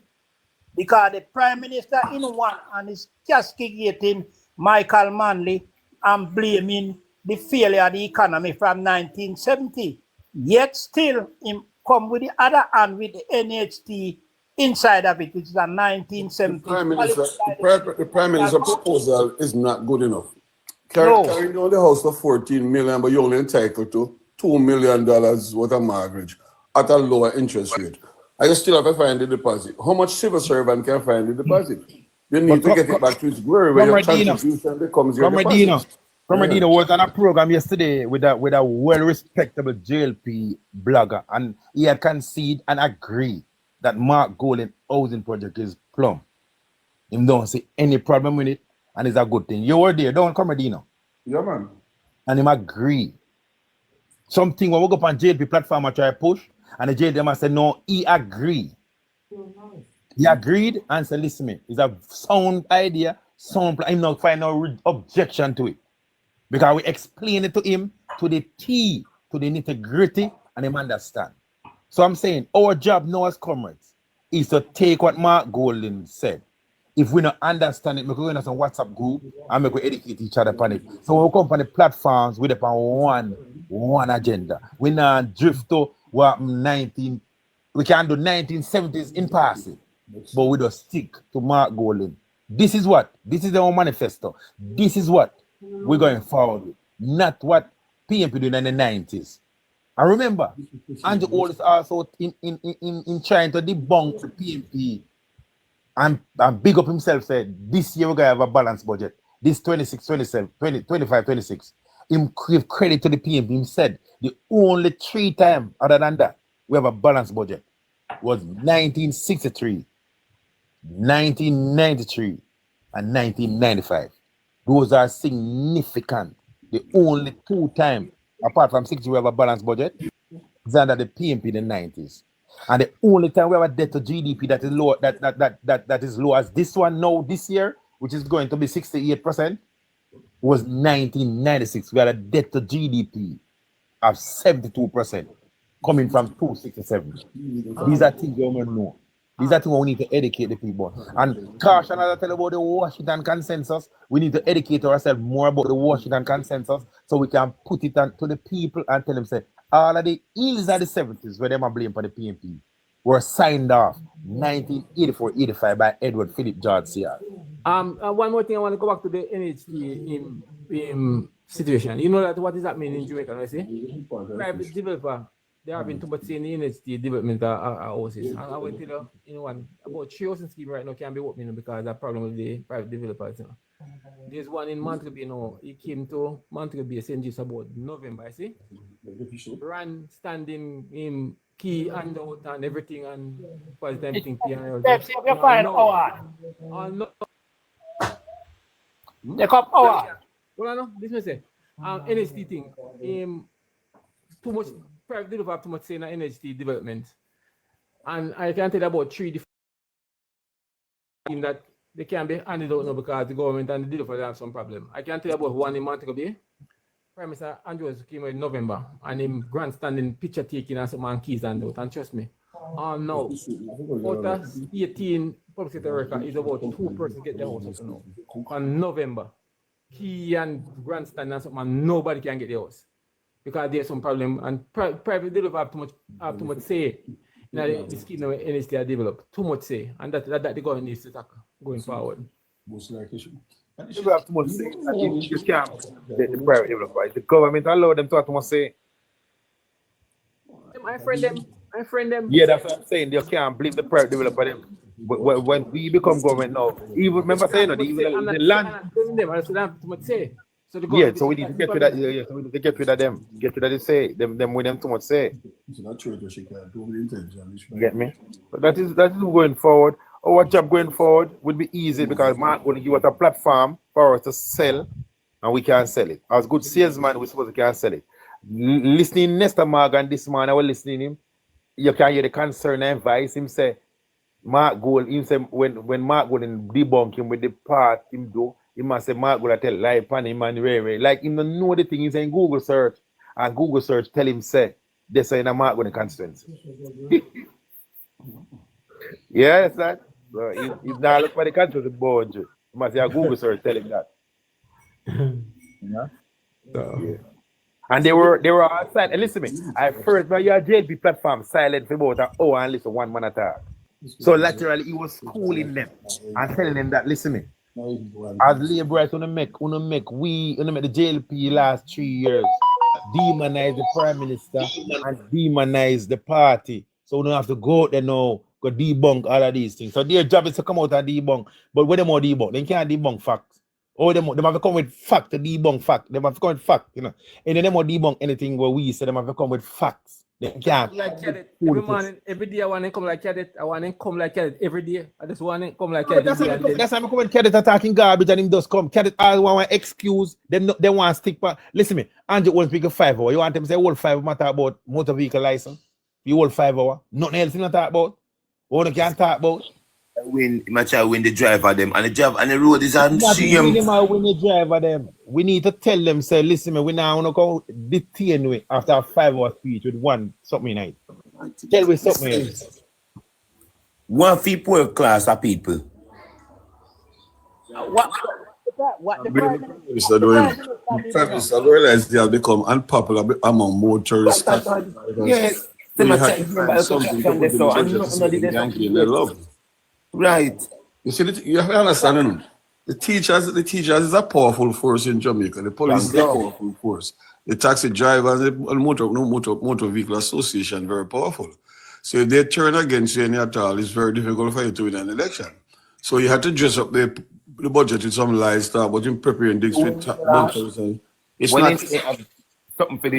Because the Prime Minister in one and is castigating Michael Manley and blaming the failure of the economy from 1970. Yet still, him come with the other hand with the NHT inside of it, which is a 1970. The Prime Minister's proposal is not good enough. Carrying down the house for 14 million, but you're only entitled to $2 million worth of mortgage at a lower interest rate. I still have to find the deposit. How much civil servant can find the deposit? You need to get it back to its glory where your contribution becomes your deposit. Dino was on a program yesterday with a well-respectable JLP blogger, and he had conceded and agreed that Mark Golding housing project is plumb. Him don't see any problem with it, and it's a good thing. You were there, don't come, Dino. Yeah, man. And him agree. Something when we go up on JLP platform and try to push, and the JLP said no, he agree. He agreed and said, listen me, it's a sound idea, sound plan. I'm not find no objection to it. Because we explain it to him to the T, to the nitty-gritty, and him understand. So I'm saying our job now as comrades is to take what Mark Golding said. If we don't understand it, we go in some WhatsApp group and we go educate each other upon it. So we come on the platforms with upon one agenda. We not drift to what we can do 1970s in passing, but we just stick to Mark Golding. This is our manifesto. This is what we're going forward with, not what PNP did in the 90s. And remember, Andrew Holness also in trying to debunk the PNP and big up himself said, this year we're going to have a balanced budget. This 25-26. Him give credit to the PNP. He said the only 3 times other than that we have a balanced budget was 1963, 1993, and 1995. Those are significant. The only 2 times, apart from 60, we have a balanced budget, is under the PNP in the 90s. And the only time we have a debt to GDP that is low, that is low as this one now this year, which is going to be 68%, was 1996. We had a debt to GDP have 72% coming from 267. These are things you don't know. These are things we need to educate the people. And Caution, as I tell about the Washington Consensus, we need to educate ourselves more about the Washington Consensus so we can put it on to the people and tell them, say, all of the ills of the 70s where they are blamed for the PNP were signed off 1984-85 by Edward Philip George Sears. One more thing, I want to go back to the NHT situation. You know that what is happening in Jamaica, I see? Private developer, they have been too much in the NHT development houses. And I will tell you, about 3 housing scheme right now can be opening because that problem with the private developers. There's one in Montego Bay now. He came to Montego Bay St. Just about November, I see. Ran standing in key and out and everything and was everything key and everything. You find no. They come power. Well, no, this may say. NHT thing. Too much private developer have too much say in NHT development. And I can tell you about 3 different things that they can be handed out now because the government and the developer have some problem. I can tell you about one in Montego Bay. Prime Minister Andrews came in November and him grandstanding picture taking and some man keys and out. And trust me, now, out of 18 public sector workers is about 2% get their house up now. On November, key and grandstand and something, and nobody can get the house because there's some problem and private developers have too much say in the scheme that NHT are developed. Too much say, and that the government needs to tackle going forward. You have too much say. I think you can't let the private developers. The government allow them to have too much say. My friend them. Yeah, that's what I'm saying. You can't blame the private developer them. When we become government now, even remember saying that even the land. Yeah, so we need to get rid of that. Yeah, so we need to get rid of them. Get rid of the say. Them with them too much say. Get me? But that is going forward. Our job going forward would be easy because Mark will give us a platform for us to sell, and we can sell it. As good salesman, we suppose we can sell it. Listening Nestor Morgan this morning, I was listening to him. You can hear the concern and advice. Him say, Mark Gold, him say when Mark Gold debunk him with the part him do, he must say Mark Gold tell lie pan him and Ray. Like him don't know the thing, he's in Google search, and Google search tell him say, this is in a Mark Gold constituency. Yeah, that's that. So he's not look for the constituency board. You must say a Google search tell him that. Yeah. So, yeah. And they were all silent. And listen to me, I first by your JLP platform silent for about an hour and listen one man at all. So laterally he was schooling them and telling them that listen to me. As laborers we make the JLP last 3 years demonize the prime minister and demonize the party. So we don't have to go out there now, go debunk all of these things. So their job is to come out and debunk. But when they more debunk, they can't debunk facts. Oh, they have to come with fact to debunk fact. They have to come with fact, And then they more debunk anything where we say they have to come with facts. They can't. Like Cadet. Every morning, every day I want to come like Cadet. I want to come like Cadet every day. I just want to come like Cadet. That's how I come when Cadet attacking garbage and him does come. Cadet all want to excuse. They want to stick back. Listen to me. Andrew won't speak 5 hours. You want them to say all 5 hours matter about motor vehicle license? You hold 5 hours. Nothing else you not talk about. What you can't talk about. Win the driver them and the road is on shame. Win the driver them. We need to tell them, say, listen, we now want to go detain we after a 5 hour speech with one something night. Tell me something else. One fee poor class of people. What the Prime Minister realized they have become unpopular among motorists. Yes. Right. You see, you have to understand, the teachers is a powerful force in Jamaica. The police is a powerful force. The taxi drivers, the motor vehicle association, very powerful. So if they turn against you any at all, it's very difficult for you to win an election. So you have to dress up the budget with some lies, but in preparing this with it's when not something for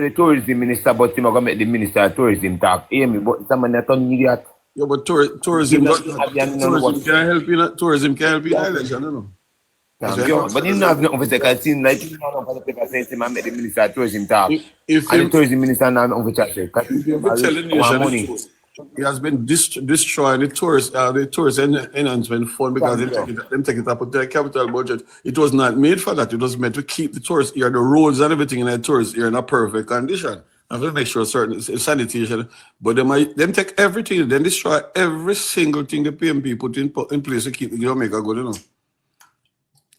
the tourism minister, but him gonna make the minister of tourism talk. Amy, but someone that on idiot. Yeah, but tourism can help you. Tourism can help you in the election, you know. But you don't have nothing to say, because it seems like you don't have to say to make the minister of tourism talk. And the tourism minister not nothing to say. If you tell the nation the truth, He has been destroying the tourist enhancement fund because they take it up with their capital budget. It was not made for that. It was meant to keep the tourist area, the roads and everything in the tourist area in a perfect condition. And to make sure certain sanitation, but them take everything, then destroy every single thing the PNP put in place to keep the Jamaica good, you know.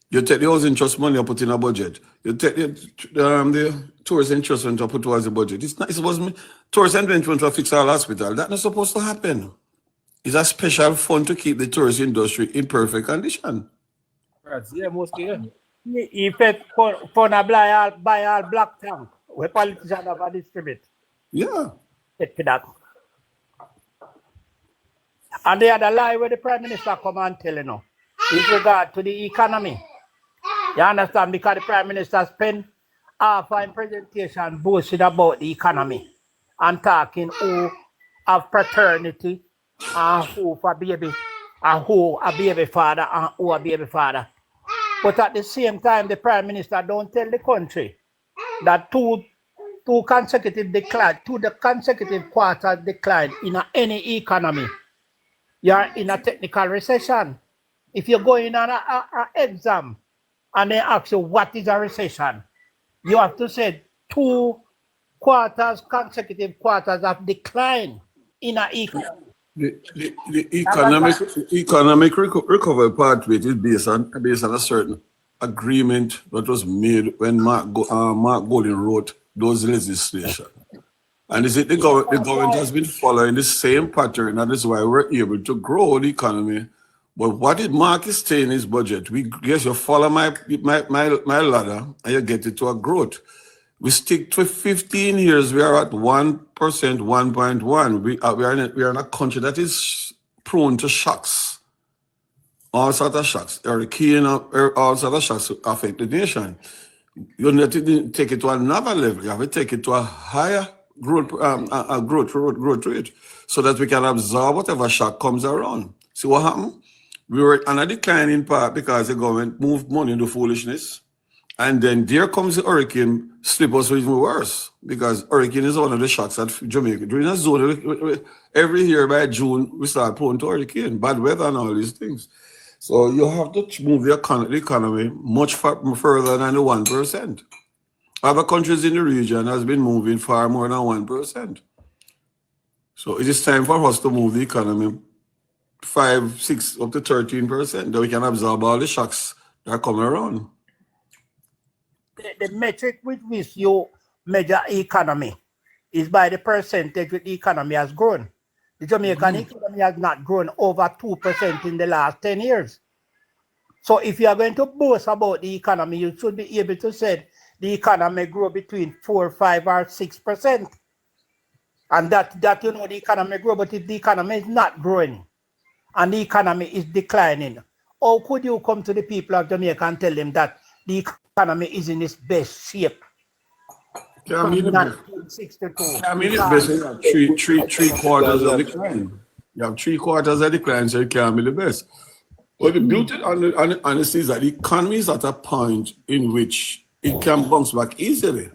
You take the housing trust money and put in a budget. You take the tourist interest and put towards the budget. It's not. It wasn't tourist investment to fix our hospital. That's not supposed to happen. It's a special fund to keep the tourist industry in perfect condition. Yeah, mostly. Yeah. If it for buy all black tank, where politicians have a distribute. Yeah. Take that. And they had a lie where the Prime Minister come and tell you know, with regard to the economy. You understand? Because the Prime Minister spent half a presentation boasting about the economy and talking who have paternity and who for baby and who a baby father and who a baby father. But at the same time, the Prime Minister don't tell the country that two consecutive quarters decline in any economy. You are in a technical recession. If you're going on an exam and they ask you what is a recession, you have to say 2 consecutive quarters of decline in an economy. The economic recovery pathway is based on a certain agreement that was made when Mark Golding wrote those legislation. And the government has been following the same pattern, and that's why we're able to grow the economy. But what did Mark say in his budget? Yes, you follow my ladder and you get it to a growth. We stick to 15 years, we are at 1%, 1.1. We are in a country that is prone to shocks. All sorts of shocks. Hurricane, all sorts of shocks affect the nation. You need to take it to another level. You have to take it to a higher growth rate so that we can absorb whatever shock comes around. See what happened? We were on a decline in part because the government moved money into foolishness. And then there comes the hurricane, slip us even worse, because hurricane is one of the shocks at Jamaica. During a zone, every year by June, we start prone to hurricane, bad weather and all these things. So you have to move the economy much further than the 1%. Other countries in the region has been moving far more than 1%. So it is time for us to move the economy 5, 6, up to 13%, that we can absorb all the shocks that come around. The metric with which you measure economy is by the percentage which the economy has grown. The Jamaican economy has not grown over 2% in the last 10 years. So if you are going to boast about the economy, you should be able to say the economy grow between 4, 5, or 6%. And that you know the economy grow, but if the economy is not growing and the economy is declining, how could you come to the people of Jamaica and tell them that the economy is in its best shape? I mean, it's best. Three quarters of decline. You have 3 quarters of decline, so it can't be the best. But the beauty on this is that the economy is at a point in which it can bounce back easily.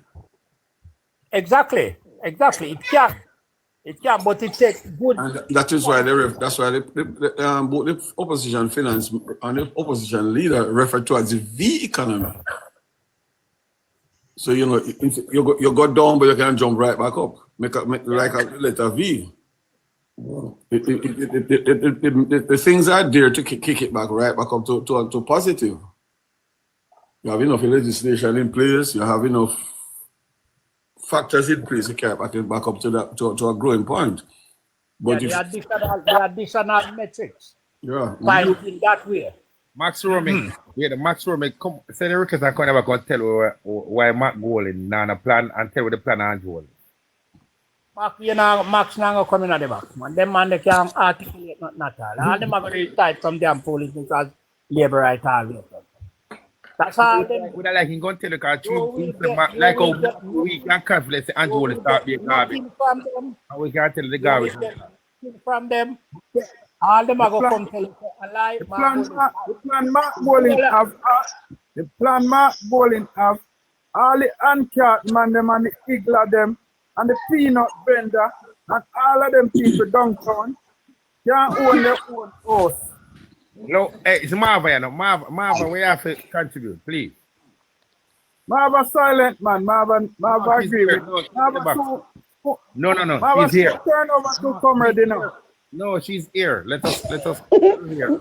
Exactly. It can. It can, but it takes good. And that is why both the opposition finance and the opposition leader refer to as the V economy. So you know, you go down, but you can jump right back up. Make like a letter V. The things are there to kick it back right back up to positive. You have enough legislation in place. You have enough factors in place to carry it back up to a growing point. But the additional metrics. Yeah. By looking that way. Max Romick, the Max Romick come say the request and come never go tell why Mark Golding now a plan and tell what the plan and hold. Max now come in at the back. Man, them man they can't articulate not all. All them are going to type some damn police because labor right all. That's how them. Would I like him go tell the car like how we can confidence and Golding start being garbage. And we can tell the garbage. From them. All them are going to come tell you a lie. The plan Mark Golding have all the uncat man them and the igler them and the peanut vendor and all of them people downtown can't own their own house. No, hey, it's Marva, you know. Marva, we have to contribute, please. Marva silent, man. Marva agree with me. No. Marva, She's here. turn over to comrade, you know. No, she's here. Let us here.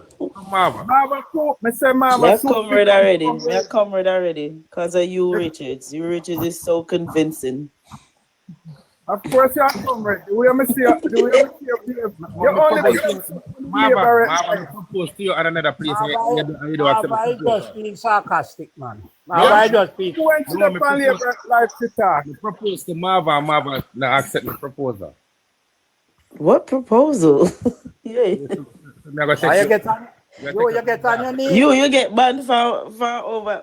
Marva. Marva cook. Me say Marva They're soup. comrade already. They're comrade already. Because of you, Richards. You, Richards, is so convincing. Of course, you're comrade. The way I see you, you're only Marva, propose to you at another place. You don't accept I the just being sarcastic, man. I just being. You went to the family life to talk. Propose to Marva now accept the proposal. What proposal? Yeah. You get on your knees. You get banned for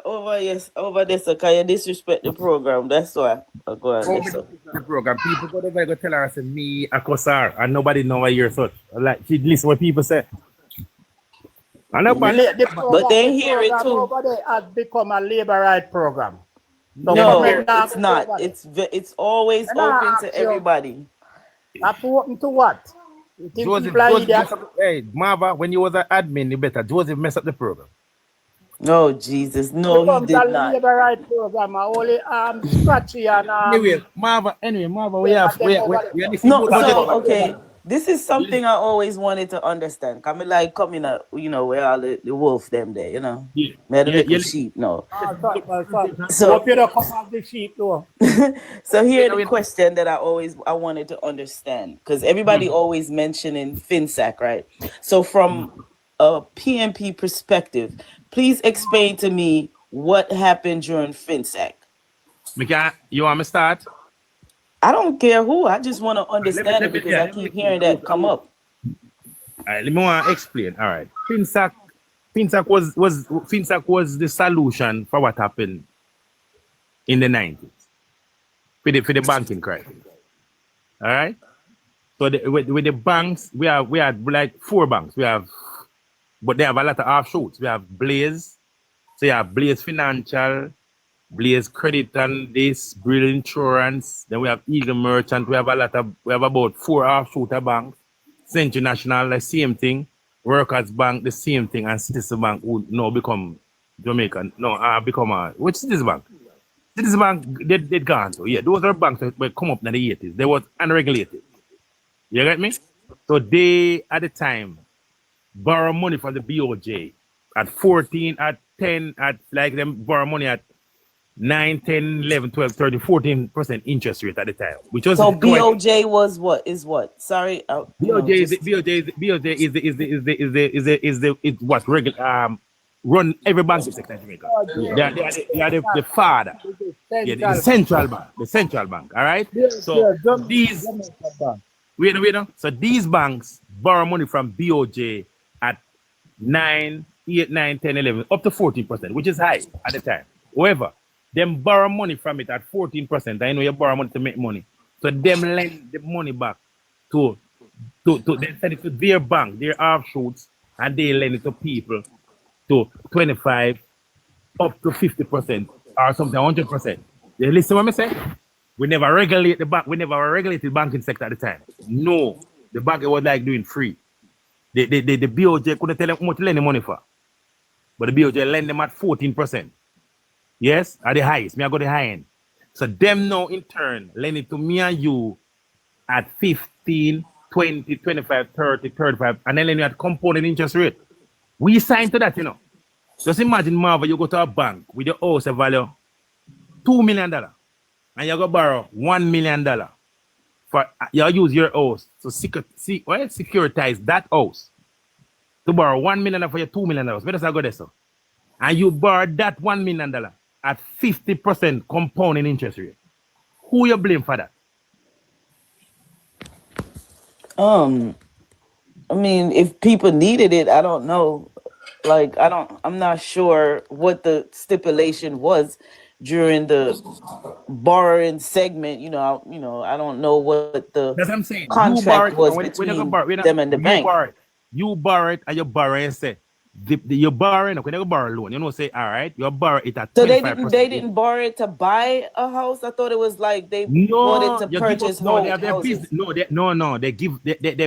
over this because you disrespect the program. That's why. Go on. The program. People go to tell her, say me a cussar, and nobody know what you're such. Like she listen what people say. But they hear it too. Nobody has become a labor right program. No, it's not. It's always open to everybody. That's open to what? Joseph, hey, Marva, when you was an admin, you better. Joseph mess up the program. Oh, Jesus. No, he did not. Labor right program. Only scratchy and Anyway, Marva, we have no, so okay. This is something I always wanted to understand. Come like coming up, where all the wolf them there, the sheep, no. So you don't come out the sheep though. So here's the question that I wanted to understand, because everybody always mentioning FinSac, right? So from a PNP perspective, please explain to me what happened during FinSac. You want me to start? I don't care who. I just want to understand it because I keep hearing that come up. All right, let me explain. All right, FinSac was the solution for what happened in the 90s for the banking crisis. All right. So with the banks, we had like 4 banks. But they have a lot of offshoots. We have Blaze. So you have Blaze Financial, Blaze Credit and this, Brill Insurance. Then we have Eagle Merchant. We have about 4 offshooter banks. Century National, the same thing. Workers Bank, the same thing. And Citizen Bank would now become Jamaican. Which Citizen Bank? Citizen Bank, they'd gone. So yeah, those are banks that come up in the 80s. They were unregulated. You get me? So they, at the time, borrow money from the BOJ at 14, at 10, at like them borrow money at 9, 10, 11, 12, 13, 14% interest rate at the time. Which was so BOJ was what? Is what? Sorry. BOJ is what regular run every banking sector in Jamaica. They are the father. The central bank. All right. So these So these banks borrow money from BOJ at 9, 8, 9, 10, 11, up to 14%, which is high at the time. However, them borrow money from it at 14%. I know you borrow money to make money. So them lend the money back to they send it to their bank, their offshoots, and they lend it to people to 25 up to 50% or something, 100%. You listen what I say? We never regulate the bank. We never regulated the banking sector at the time. No, the bank was like doing free. The BOJ couldn't tell them how much to lend the money for, but the BOJ lend them at 14%. Yes, at the highest. Me I go the high end. So them now in turn lend it to me and you at 15, 20, 25, 30, 35, and then lend you at compounded interest rate. We signed to that, Just imagine, Marva, you go to a bank with your house value $2 million, and you go borrow $1 million for you use your house to securitize that house to borrow $1 million for your $2 million. Where does that go there, so? And you borrow that $1 million at 50% compounding interest rate. Who you blame for that? I mean, if people needed it, I don't know. Like, I'm not sure what the stipulation was during the borrowing segment. I don't know what the contract was between them and the bank. You borrow it and you borrow and say, you're borrowing, when you borrow loan, you know, say, all right, you borrow it at 25%. So they didn't borrow it to buy a house? I thought it was like they bought it to purchase houses. They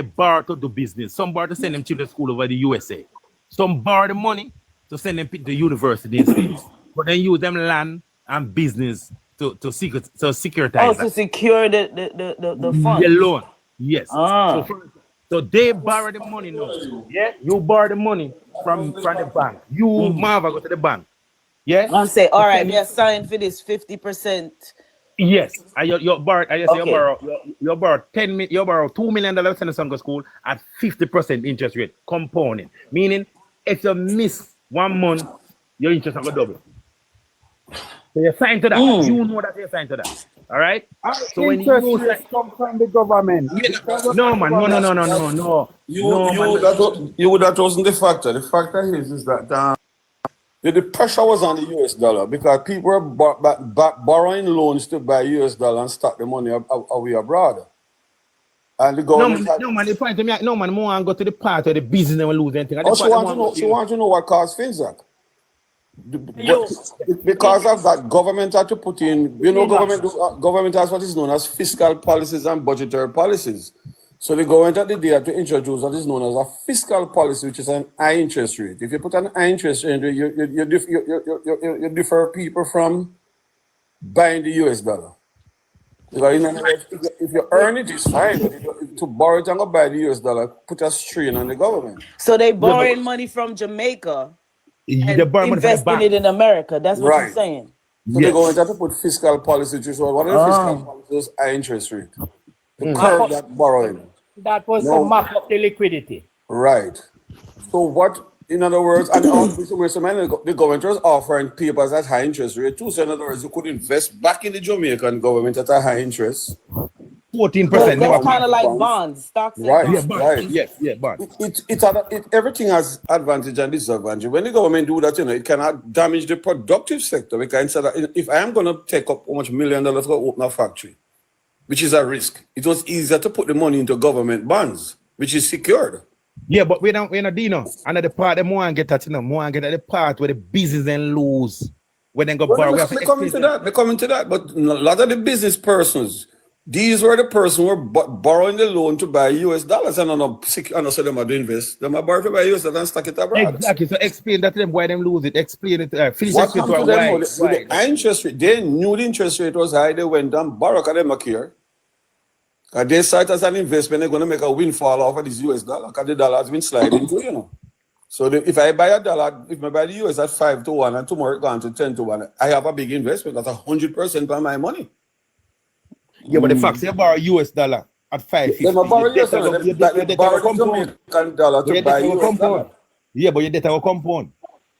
borrow to do business. Some borrow to send them children to school over the USA. Some borrow the money to send them to the university in States. But then use them land and business to securitize. Oh, to secure the fund. The loan. Yes. So they borrow the money now. Yeah, you borrow the money from the bank. You Marva go to the bank. Yeah. And say, all right, we are signed for this 50%. Yes. You borrow 10 million, you borrow $2 million to send the son to school at 50% interest rate component. Meaning if you miss 1 month, your interest will double. So you're signed to that. You know that you're signed to that. All right. So when you come from the government. No, man. No. That wasn't the factor. The factor is that the pressure was on the US dollar because people were borrowing loans to buy US dollar and stock the money away abroad. And the government the point to me, no man, more and go to the part of the business and lose anything. Also want to know what caused Financ. Because of that, government had to put in, government has what is known as fiscal policies and budgetary policies. So the government had to introduce what is known as a fiscal policy, which is an high interest rate. If you put an high interest rate, you defer people from buying the US dollar. Because if you earn it, it's fine. But to borrow it and go buy the US dollar, put a strain on the government. So they borrowing money from Jamaica. And investing it in America. That's what you're saying. So they're going to have to put fiscal policy, which is one of the fiscal policies, high interest rate. To curb that borrowing. That was to map up the liquidity. Right. So what, in other words, and the government was offering papers at high interest rate too. So in other words, you could invest back in the Jamaican government at a high interest. 14%. That's kind of like bonds, stocks. Right. Bonds. Everything has advantage and disadvantage. When the government do that, it cannot damage the productive sector. Because if I am going to take up how much $1 million to open a factory, which is a risk, it was easier to put the money into government bonds, which is secured. Yeah, but we're not dealing. Another part, the more and get at the part where the business and lose. When they go borrow. They're coming to that. But a lot of the business persons, these were the persons who were borrowing the loan to buy US dollars and not so them to invest. They are borrowing to buy US dollars and stock it abroad. Exactly. So explain that to them why them lose it. Explain it. Finish what it happened to them with the high interest rate? They knew the interest rate was high. They went down, borrowed at them here. They saw it as an investment. They're going to make a windfall off of this US dollar because the dollar has been sliding too, So if I buy a dollar, if I buy the US at 5 to 1 and tomorrow it gone to 10 to 1, I have a big investment. That's 100% by my money. Yeah, but the fact you borrow US dollar at 5.50. They borrow US dollar. They borrow the Jamaican dollar to buy US dollar. Yeah, but your debt will compound.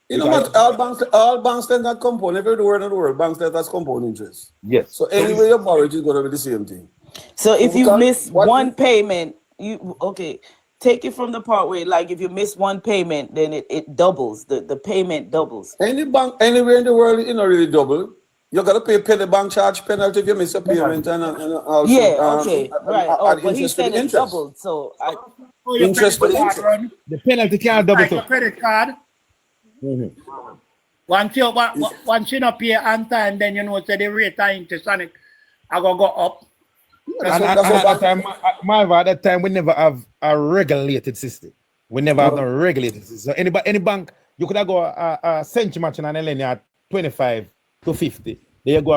You know what? All banks lend that compound. Everywhere in the world, banks lend that compound interest. Yes. So anyway you borrow it is going to be the same thing. So if you miss one payment, take it from the part where, like, if you miss one payment, then it doubles. The payment doubles. Any bank anywhere in the world, really double. You got to pay the bank charge penalty if you miss a payment and also, right. But he said it doubled. So interest. The penalty can't double. Like a credit card. Once you not pay on time, then say the rate of interest on it I gonna go up. At that time, we never have a regulated system. We never have a regulated system. So any bank, you could have go a century match and lend you at 25 to 50. There you go.